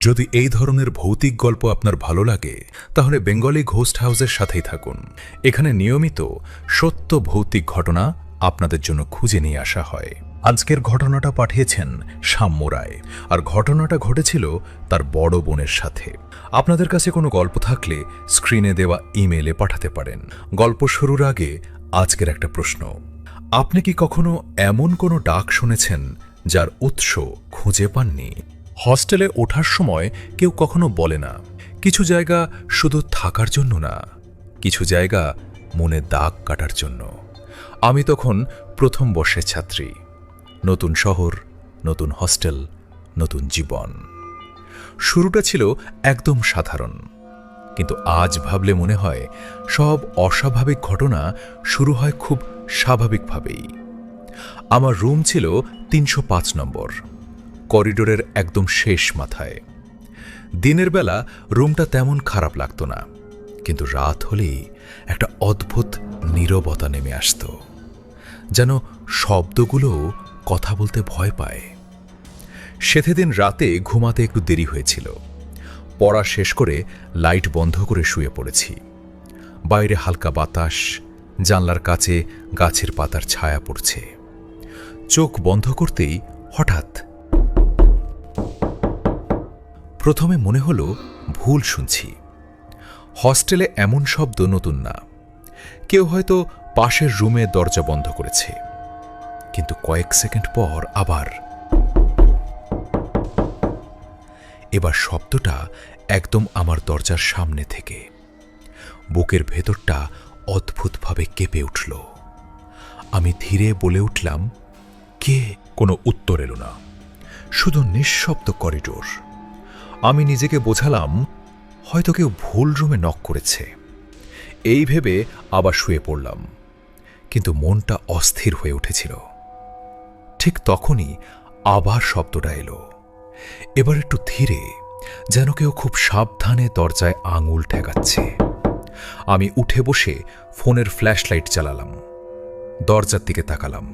যদি এই ধরনের ভৌতিক গল্প আপনার ভালো লাগে তাহলে বেঙ্গলি ঘোস্ট হাউসের সাথেই থাকুন। এখানে নিয়মিত সত্য ভৌতিক ঘটনা আপনাদের জন্য খুঁজে নিয়ে আসা হয়। আজকের ঘটনাটা পাঠিয়েছেন সাম্য রায়, আর ঘটনাটা ঘটেছিল তার বড় বোনের সাথে। আপনাদের কাছে কোনো গল্প থাকলে স্ক্রিনে দেওয়া ইমেলে পাঠাতে পারেন। গল্প শুরুর আগে আজকের একটা প্রশ্ন: আপনি কি কখনো এমন কোনো ডাক শুনেছেন যার উৎস খুঁজে পাননি? হস্টেলে ওঠার সময় কেউ কখনো বলে না, কিছু জায়গা শুধু থাকার জন্য না, কিছু জায়গা মনে দাগ কাটার জন্য। আমি তখন প্রথম বর্ষের ছাত্রী। নতুন শহর, নতুন হস্টেল, নতুন জীবন। শুরুটা ছিল একদম সাধারণ, কিন্তু আজ ভাবলে মনে হয় সব অস্বাভাবিক ঘটনা শুরু হয় খুব স্বাভাবিকভাবেই। আমার রুম ছিল ৩০৫ নম্বর, করিডোরের একদম শেষ মাথায়। দিনের বেলা রুমটা তেমন খারাপ লাগতো না, কিন্তু রাত হলেই একটা অদ্ভুত নীরবতা নেমে আসত, যেন শব্দগুলো কথা বলতে ভয় পায়। সেদিন রাতে ঘুমাতে একটু দেরি হয়েছিল। পড়া শেষ করে লাইট বন্ধ করে শুয়ে পড়েছি। বাইরে হালকা বাতাস, জানলার কাছে গাছের পাতার ছায়া পড়ছে। চোখ বন্ধ করতেই হঠাৎ প্রথমে মনে হলো ভুল শুনছি। হস্টেলে এমন শব্দ নতুন না, কেউ হয়তো পাশের রুমে দরজা বন্ধ করেছে। কিন্তু কয়েক সেকেন্ড পর এবার শব্দটা একদম আমার দরজার সামনে থেকে। বুকের ভেতরটা অদ্ভুতভাবে কেঁপে উঠল। আমি ধীরে বলে উঠলাম, কে? কোনো উত্তর এলো না, শুধু নিঃশব্দ করিডোর। আমি নিজেকে বোঝালাম হয়তো কেউ ভুল রুমে নক করেছে। এই ভেবে আবার শুয়ে পড়লাম, কিন্তু মনটা অস্থির হয়ে উঠেছিল। ঠিক তখনই আবার শব্দটা এলো, এবার একটু ধীরে, যেন কেউ খুব সাবধানে দরজায় আঙুল ঠেকাচ্ছে। আমি উঠে বসে ফোনের ফ্ল্যাশ লাইট জ্বালালাম, দরজার দিকে তাকালাম।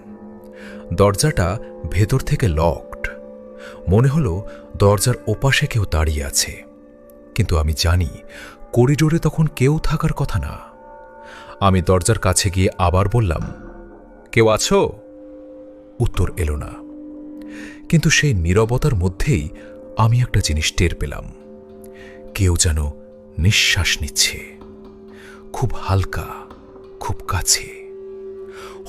দরজাটা ভেতর থেকে লকড। মনে হলো দরজার ওপাশে কেউ দাঁড়িয়ে আছে, কিন্তু আমি জানি করিডোরে তখন কেউ থাকার কথা না। আমি দরজার কাছে গিয়ে আবার বললাম, কেউ আছো? উত্তর এলো না, কিন্তু সেই নীরবতার মধ্যেই আমি একটা জিনিস টের পেলাম। কেউ যেন নিঃশ্বাস নিচ্ছে, খুব হালকা, খুব কাছে।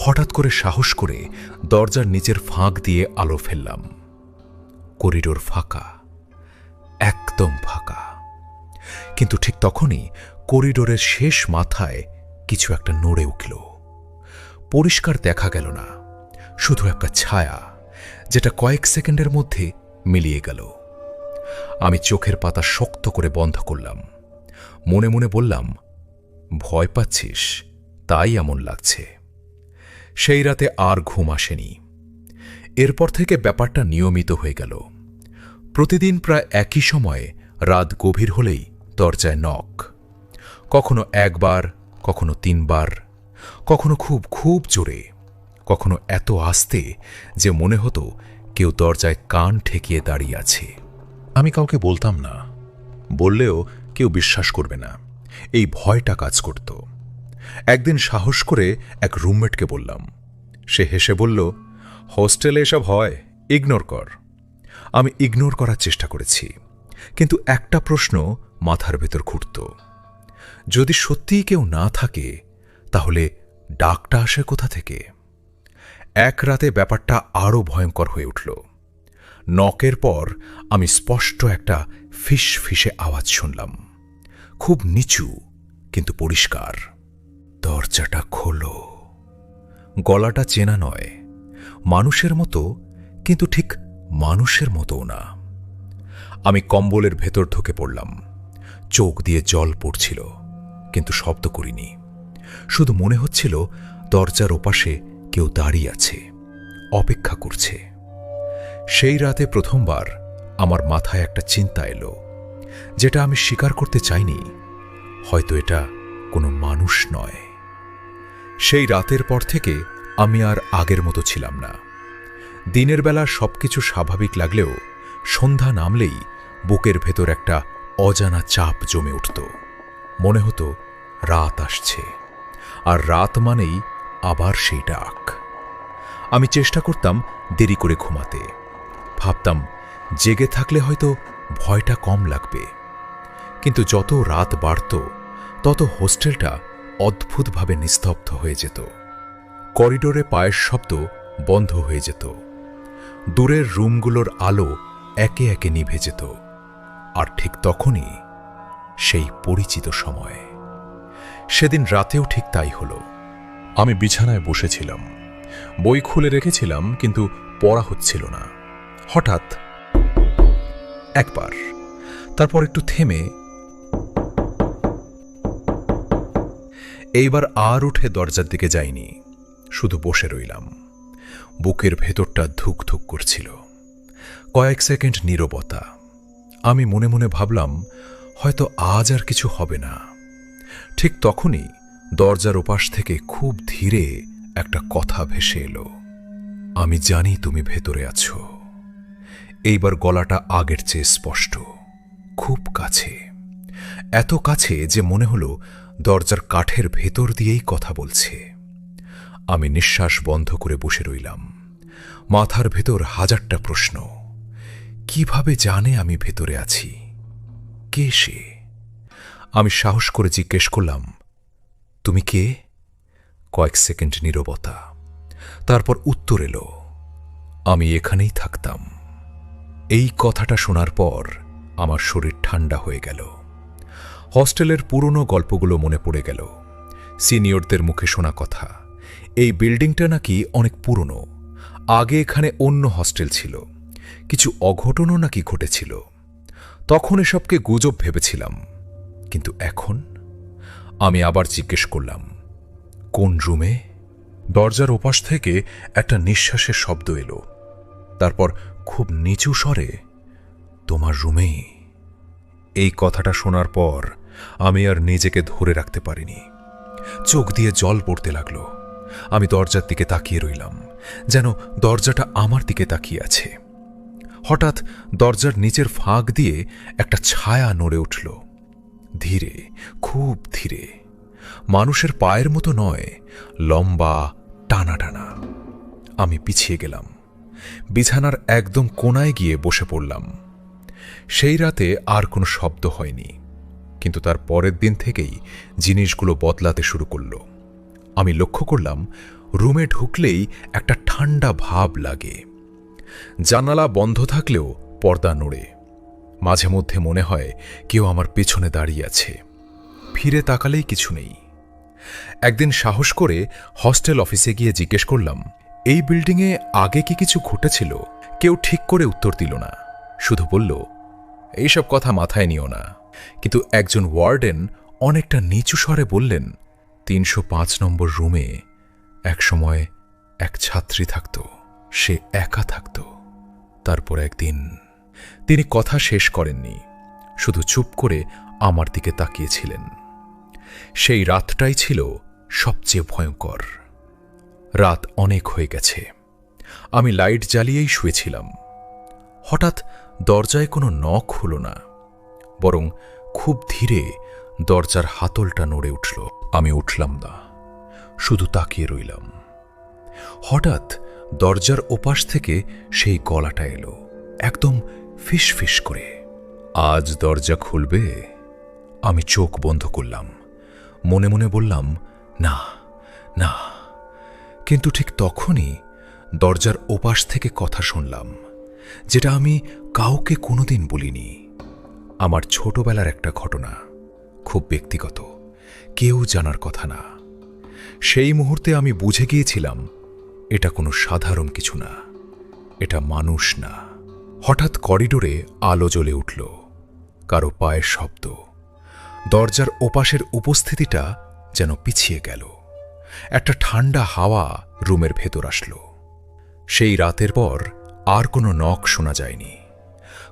হঠাৎ করে সাহস করে দরজার নিচের ফাঁক দিয়ে আলো ফেললাম। করিডোর ফাঁকা, একদম ফাঁকা। কিন্তু ঠিক তখনই করিডোরের শেষ মাথায় কিছু একটা নড়ে উঠল। পরিষ্কার দেখা গেল না, শুধু একটা ছায়া, যেটা কয়েক সেকেন্ডের মধ্যে মিলিয়ে গেল। আমি চোখের পাতা শক্ত করে বন্ধ করলাম। মনে মনে বললাম, ভয় পাচ্ছিস, তাই এমন লাগছে। সেই রাতে আর ঘুম আসেনি। এরপর থেকে ব্যাপারটা নিয়মিত হয়ে গেল। প্রতিদিন প্রায় একই সময়ে রাত গভীর হলেই দরজায় নক। কখনো একবার, কখনো ৩ বার, কখনো খুব খুব জোরে, কখনো এত আস্তে যে মনে হতো কেউ দরজায় কান ঠেকিয়ে দাঁড়িয়ে আছে। আমি কাউকে বলতাম না, বললেও কেউ বিশ্বাস করবে না, এই ভয়টা কাজ করত। একদিন সাহস করে এক রুমমেটকে বললাম। সে হেসে বলল, হোস্টেলে এসব হয়, ইগনোর কর। আমি ইগনোর করার চেষ্টা করেছি, কিন্তু একটা প্রশ্ন মাথার ভেতর ঘুরত, যদি সত্যিই কেউ না থাকে তাহলে ডাকটা আসে কোথা থেকে? এক রাতে ব্যাপারটা আরও ভয়ঙ্কর হয়ে উঠল। নকের পর আমি স্পষ্ট একটা ফিস ফিসে আওয়াজ শুনলাম, খুব নিচু কিন্তু পরিষ্কার। দরজাটা খোলো। গলাটা চেনা নয়, মানুষের মতো, কিন্তু ঠিক মানুষের মতোও না। আমি কম্বলের ভেতর ঢুকে পড়লাম। চোখ দিয়ে জল পড়ছিল, কিন্তু শব্দ করিনি। শুধু মনে হচ্ছিল দরজার ওপাশে কেউ দাঁড়িয়ে আছে, অপেক্ষা করছে। সেই রাতে প্রথমবার আমার মাথায় একটা চিন্তা এলো, যেটা আমি স্বীকার করতে চাইনি। হয়তো এটা কোনো মানুষ নয়। সেই রাতের পর থেকে আমি আর আগের মতো ছিলাম না। দিনের বেলা সবকিছু স্বাভাবিক লাগলেও সন্ধ্যা নামলেই বুকের ভেতর একটা অজানা চাপ জমে উঠত। মনে হতো রাত আসছে, আর রাত মানেই আবার সেই ডাক। আমি চেষ্টা করতাম দেরি করে ঘুমাতে। ভাবতাম জেগে থাকলে হয়তো ভয়টা কম লাগবে। কিন্তু যত রাত বাড়ত তত হোস্টেলটা অদ্ভুতভাবে নিস্তব্ধ হয়ে যেত। করিডোরে পায়ের শব্দ বন্ধ হয়ে যেত। দূরের রুমগুলোর আলো একে একে নিভে যেত। আর ঠিক তখনই সেই পরিচিত সময়। সেদিন রাতেও ঠিক তাই হলো। আমি বিছানায় বসেছিলাম, বই খুলে রেখেছিলাম, কিন্তু পড়া হচ্ছিল না। হঠাৎ একবার, তারপর একটু থেমে, এইবার আর উঠে দরজার দিকে যাইনি, শুধু বসে রইলাম। বুকের ভেতরটা ধুক ধুক করছিল। কয়েক সেকেন্ড নীরবতা। আমি মনে মনে ভাবলাম হয়তো আজ আর কিছু হবে না। ঠিক তখনই দরজার ওপাশ থেকে খুব ধীরে একটা কথা ভেসে এলো। আমি জানি তুমি ভেতরে আছো। এইবার গলাটা আগের চেয়ে স্পষ্ট, খুব কাছে, এত কাছে যে মনে হলো দরজার কাঠের ভেতর দিয়েই কথা বলছে। আমি নিঃশ্বাস বন্ধ করে বসে রইলাম। মাথার ভেতর হাজারটা প্রশ্ন। কিভাবে জানে আমি ভেতরে আছি? কে সে? আমি সাহস করে জিজ্ঞেস করলাম, তুমি কে? কয়েক সেকেন্ড নীরবতা। তারপর উত্তর এলো, আমি এখানেই থাকতাম। এই কথাটা শোনার পর আমার শরীর ঠান্ডা হয়ে গেল। হস্টেলের পুরনো গল্পগুলো মনে পড়ে গেল। সিনিয়রদের মুখে শোনা কথা, এই বিল্ডিংটা নাকি অনেক পুরনো, আগে এখানে অন্য হস্টেল ছিল, কিছু অঘটনও নাকি ঘটেছিল। তখন এসবকে গুজব ভেবেছিলাম, কিন্তু এখন? আমি আবার জিজ্ঞেস করলাম, কোন রুমে? দরজার ওপাশ থেকে একটা নিঃশ্বাসের শব্দ এলো। তারপর খুব নিচু স্বরে, তোমার রুমেই। এই কথাটা শোনার পর আমি আর নিজেকে ধরে রাখতে পারিনি। চোখ দিয়ে জল পড়তে লাগলো। আমি দরজার দিকে তাকিয়ে রইলাম, যেন দরজাটা আমার দিকে তাকিয়ে আছে। হঠাৎ দরজার নিচের ফাঁক দিয়ে একটা ছায়া নড়ে উঠল, ধীরে, খুব ধীরে। মানুষের পায়ের মতো নয়, লম্বা, টানা টানা। আমি পিছিয়ে গেলাম, বিছানার একদম কোণায় গিয়ে বসে পড়লাম। সেই রাতে আর কোনো শব্দ হয়নি, কিন্তু তার পরের দিন থেকেই জিনিসগুলো বদলাতে শুরু করল। আমি লক্ষ্য করলাম রুমে ঢুকলেই একটা ঠান্ডা ভাব লাগে। জানালা বন্ধ থাকলেও পর্দা নড়ে। মাঝে মধ্যে মনে হয় কেউ আমার পেছনে দাঁড়িয়ে আছে। ফিরে তাকালেই কিছু নেই। একদিন সাহস করে হস্টেল অফিসে গিয়ে জিজ্ঞেস করলাম, এই বিল্ডিংয়ে আগে কি কিছু ঘটেছিল? কেউ ঠিক করে উত্তর দিল না, শুধু বলল, এইসব কথা মাথায় নিও না। কিন্তু একজন ওয়ার্ডেন অনেকটা নিচু স্বরে বললেন, ৩০৫ নম্বর রুমে একসময় এক ছাত্রী থাকত, সে একা থাকত। তারপর একদিন। তিনি কথা শেষ করেননি, শুধু চুপ করে আমার দিকে তাকিয়েছিলেন। সেই রাতটাই ছিল সবচেয়ে ভয়ঙ্কর। রাত অনেক হয়ে গেছে। আমি লাইট জ্বালিয়েই শুয়েছিলাম। হঠাৎ দরজায় কোনো নখ হলো না, বরং খুব ধীরে দরজার হাতলটা নড়ে উঠল। আমি উঠলাম না, শুধু তাকিয়ে রইলাম। হঠাৎ দরজার ওপাশ থেকে সেই গলাটা এলো, একদম ফিসফিস করে, আজ দরজা খুলবে? আমি চোখ বন্ধ করলাম, মনে মনে বললাম, না না। কিন্তু ঠিক তখনই দরজার ওপাশ থেকে কথা শুনলাম, যেটা আমি কাউকে কোনোদিন বলিনি। আমার ছোটবেলার একটা ঘটনা, খুব ব্যক্তিগত, কেউ জানার কথা না। সেই মুহূর্তে আমি বুঝে গিয়েছিলাম এটা কোনো সাধারণ কিছু না, এটা মানুষ না। হঠাৎ করিডোরে আলো জ্বলে উঠল, কারো পায়ের শব্দ। দরজার ওপাশের উপস্থিতিটা যেন পিছিয়ে গেল। একটা ঠান্ডা হাওয়া রুমের ভেতর আসলো। সেই রাতের পর আর কোনো নখ শোনা যায়নি।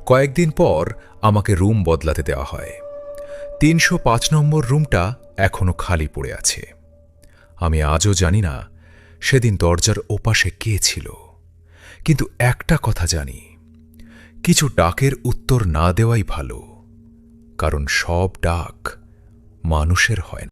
কয়েকদিন পর আমাকে রুম বদলাতে দেওয়া হয়। ৩০৫ নম্বর রুমটা এখনো খালি পড়ে আছে। আমি আজও জানি না সেদিন দরজার ওপাশে কে ছিল, কিন্তু একটা কথা জানি, কিছু ডাকের উত্তর না দেওয়াই ভালো, কারণ সব ডাক মানুষের হয় না।